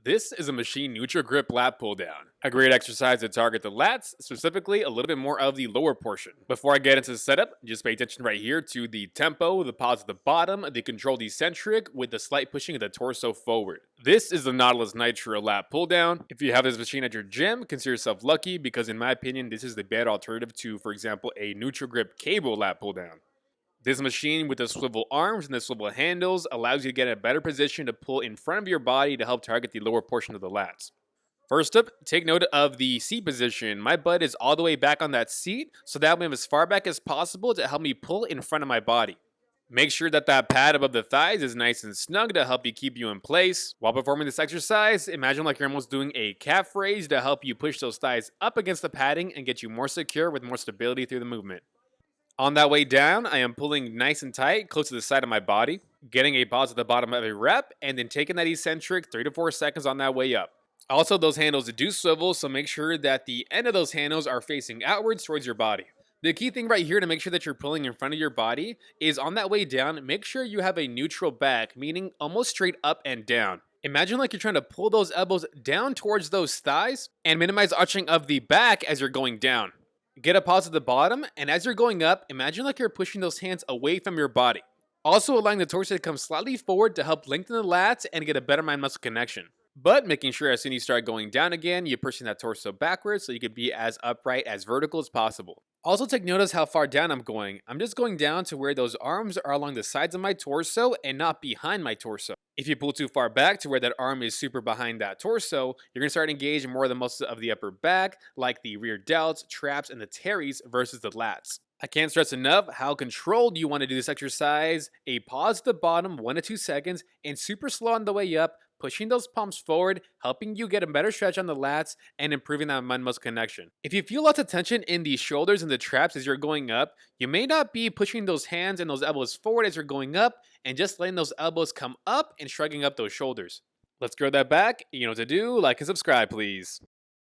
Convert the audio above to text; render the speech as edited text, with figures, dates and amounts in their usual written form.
This is a machine neutral grip lat pull down. A great exercise to target the lats, specifically a little bit more of the lower portion. Before I get into the setup, just pay attention right here to the tempo, the pause at the bottom, the controlled eccentric with the slight pushing of the torso forward. This is the Nautilus Nitro lat pull down. If you have this machine at your gym, consider yourself lucky because in my opinion, this is the better alternative to, for example, a neutral grip cable lat pull down. This machine with the swivel arms and the swivel handles allows you to get in a better position to pull in front of your body to help target the lower portion of the lats. First up, take note of the seat position. My butt is all the way back on that seat, so that way I'm as far back as possible to help me pull in front of my body. Make sure that that pad above the thighs is nice and snug to help you keep you in place. While performing this exercise, imagine like you're almost doing a calf raise to help you push those thighs up against the padding and get you more secure with more stability through the movement. On that way down, I am pulling nice and tight, close to the side of my body, getting a pause at the bottom of a rep, and then taking that eccentric 3 to 4 seconds on that way up. Also, those handles do swivel, so make sure that the end of those handles are facing outwards towards your body. The key thing right here to make sure that you're pulling in front of your body is on that way down, make sure you have a neutral back, meaning almost straight up and down. Imagine like you're trying to pull those elbows down towards those thighs and minimize arching of the back as you're going down. Get a pause at the bottom, and as you're going up, imagine like you're pushing those hands away from your body. Also allowing the torso to come slightly forward to help lengthen the lats and get a better mind-muscle connection. But making sure as soon as you start going down again, you're pushing that torso backwards so you can be as upright, as vertical as possible. Also take notice how far down I'm going. I'm just going down to where those arms are along the sides of my torso and not behind my torso. If you pull too far back to where that arm is super behind that torso, you're going to start engaging more of the muscles of the upper back, like the rear delts, traps, and the teres versus the lats. I can't stress enough how controlled you want to do this exercise. A pause at the bottom, 1 to 2 seconds, and super slow on the way up, pushing those palms forward, helping you get a better stretch on the lats, and improving that mind-muscle connection. If you feel lots of tension in the shoulders and the traps as you're going up, you may not be pushing those hands and those elbows forward as you're going up, and just letting those elbows come up and shrugging up those shoulders. Let's grow that back. You know what to do. Like and subscribe, please.